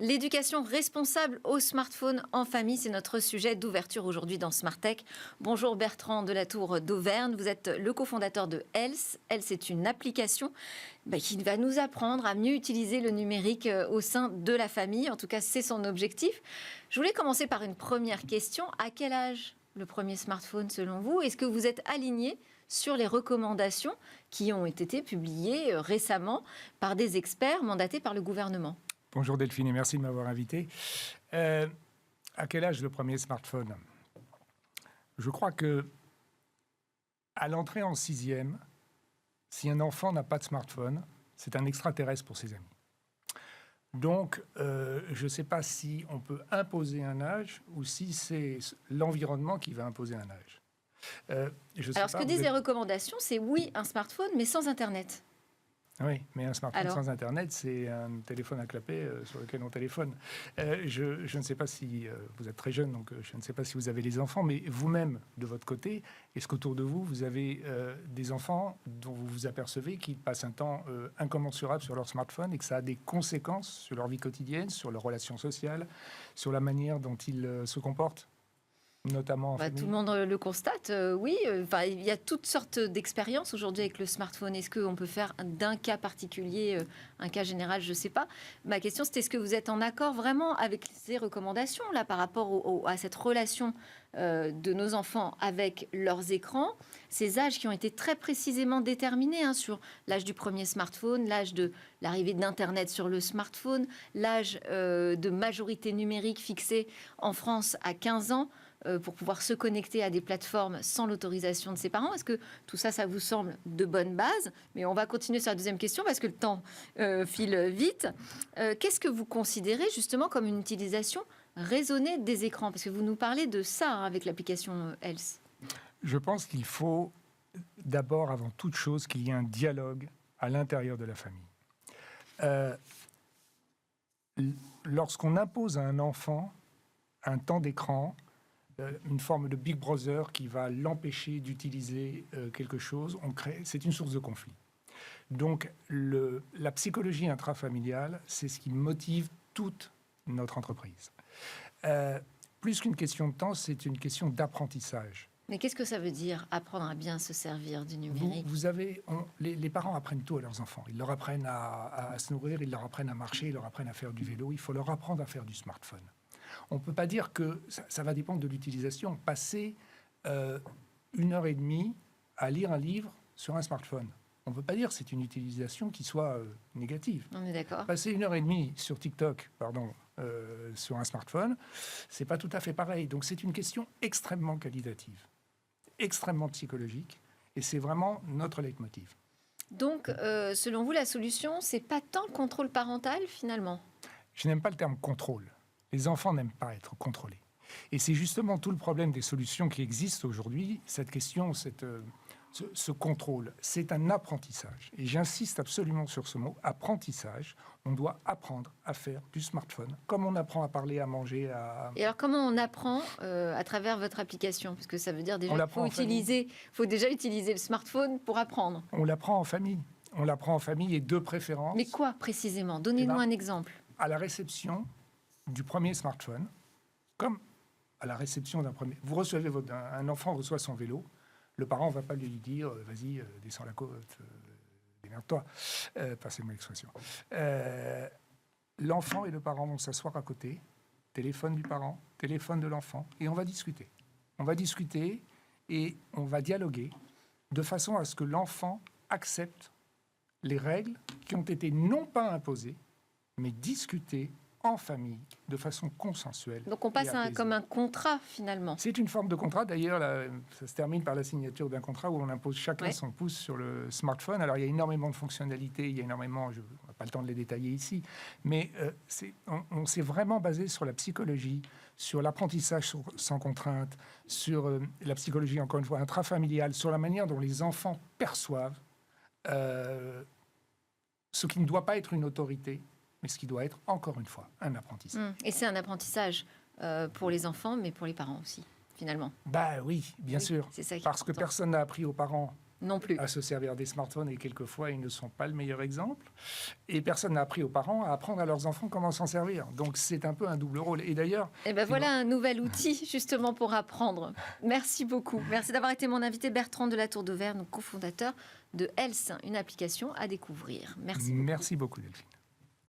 L'éducation responsable au smartphone en famille, c'est notre sujet d'ouverture aujourd'hui dans Smart Tech. Bonjour Bertrand de la Tour d'Auvergne, vous êtes le cofondateur de Else. Else est une application qui va nous apprendre à mieux utiliser le numérique au sein de la famille. En tout cas, c'est son objectif. Je voulais commencer par une première question. À quel âge le premier smartphone selon vous? Est-ce que vous êtes aligné sur les recommandations qui ont été publiées récemment par des experts mandatés par le gouvernement? Bonjour Delphine et merci de m'avoir invité. À quel âge le premier smartphone? Je crois que à l'entrée en 6e, si un enfant n'a pas de smartphone, c'est un extraterrestre pour ses amis. Donc, je ne sais pas si on peut imposer un âge ou si c'est l'environnement qui va imposer un âge. Alors, ce que disent les recommandations, c'est oui, un smartphone, mais sans Internet. Oui, mais un smartphone sans Internet, c'est un téléphone à clapet sur lequel on téléphone. Je ne sais pas si vous êtes très jeune, donc je ne sais pas si vous avez les enfants, mais vous-même, de votre côté, est-ce qu'autour de vous, vous avez des enfants dont vous vous apercevez qu'ils passent un temps incommensurable sur leur smartphone et que ça a des conséquences sur leur vie quotidienne, sur leurs relations sociales, sur la manière dont ils se comportent ? Notamment en famille. Tout le monde le constate, oui. Il y a toutes sortes d'expériences aujourd'hui avec le smartphone. Est-ce qu'on peut faire d'un cas particulier, un cas général, je ne sais pas. Ma question, c'était est-ce que vous êtes en accord vraiment avec ces recommandations là, par rapport à cette relation de nos enfants avec leurs écrans, ces âges qui ont été très précisément déterminés sur l'âge du premier smartphone, l'âge de l'arrivée d'Internet sur le smartphone, l'âge de majorité numérique fixé en France à 15 ans, pour pouvoir se connecter à des plateformes sans l'autorisation de ses parents. Est-ce que tout ça, ça vous semble de bonne base? Mais on va continuer sur la deuxième question parce que le temps file vite. Qu'est-ce que vous considérez justement comme une utilisation raisonnée des écrans? Parce que vous nous parlez de ça avec l'application Else. Je pense qu'il faut d'abord, avant toute chose, qu'il y ait un dialogue à l'intérieur de la famille. Lorsqu'on impose à un enfant un temps d'écran, une forme de Big Brother qui va l'empêcher d'utiliser quelque chose, c'est une source de conflit. Donc, la psychologie intrafamiliale, c'est ce qui motive toute notre entreprise. Plus qu'une question de temps, c'est une question d'apprentissage. Mais qu'est-ce que ça veut dire, apprendre à bien se servir du numérique? Les parents apprennent tout à leurs enfants. Ils leur apprennent à se nourrir, ils leur apprennent à marcher, ils leur apprennent à faire du vélo. Il faut leur apprendre à faire du smartphone. On ne peut pas dire que ça va dépendre de l'utilisation. Passer 1h30 à lire un livre sur un smartphone, on ne peut pas dire que c'est une utilisation qui soit négative. On est d'accord. Passer 1h30 sur TikTok, sur un smartphone, c'est pas tout à fait pareil. Donc c'est une question extrêmement qualitative, extrêmement psychologique, et c'est vraiment notre leitmotiv. Donc, selon vous, la solution, c'est pas tant le contrôle parental, finalement? Je n'aime pas le terme contrôle. Les enfants n'aiment pas être contrôlés. Et c'est justement tout le problème des solutions qui existent aujourd'hui, cette question, ce contrôle. C'est un apprentissage. Et j'insiste absolument sur ce mot, apprentissage. On doit apprendre à faire du smartphone, comme on apprend à parler, à manger, à... Et alors, comment on apprend à travers votre application? Parce que ça veut dire déjà qu'il faut déjà utiliser le smartphone pour apprendre. On l'apprend en famille. On l'apprend en famille et de préférence. Mais quoi, précisément? Donnez-nous un exemple. À la réception du premier smartphone, comme à la réception d'un premier... Vous recevez un enfant reçoit son vélo, le parent ne va pas lui dire « vas-y, descends la côte, démerde-toi », passez-moi l'expression. L'enfant et le parent vont s'asseoir à côté, téléphone du parent, téléphone de l'enfant, et on va discuter. On va discuter et on va dialoguer de façon à ce que l'enfant accepte les règles qui ont été non pas imposées, mais discutées en famille, de façon consensuelle. Donc on passe comme un contrat, finalement. C'est une forme de contrat. D'ailleurs, ça se termine par la signature d'un contrat où on impose chacun son pouce sur le smartphone. Alors, il y a énormément de fonctionnalités, il y a énormément... Je n'ai pas le temps de les détailler ici, mais on s'est vraiment basé sur la psychologie, sur l'apprentissage sans contrainte, sur la psychologie, encore une fois, intrafamiliale, sur la manière dont les enfants perçoivent ce qui ne doit pas être une autorité, mais ce qui doit être, encore une fois, un apprentissage. Et c'est un apprentissage pour les enfants, mais pour les parents aussi, finalement. Oui, bien sûr. C'est ça parce que personne n'a appris aux parents Non plus. à se servir des smartphones et quelquefois ils ne sont pas le meilleur exemple. Et personne n'a appris aux parents à apprendre à leurs enfants comment s'en servir. Donc c'est un peu un double rôle. Et d'ailleurs... Eh ben voilà un nouvel outil justement pour apprendre. Merci beaucoup. Merci d'avoir été mon invité, Bertrand de la Tour d'Auvergne, cofondateur de Else, une application à découvrir. Merci beaucoup. Merci beaucoup Delphine.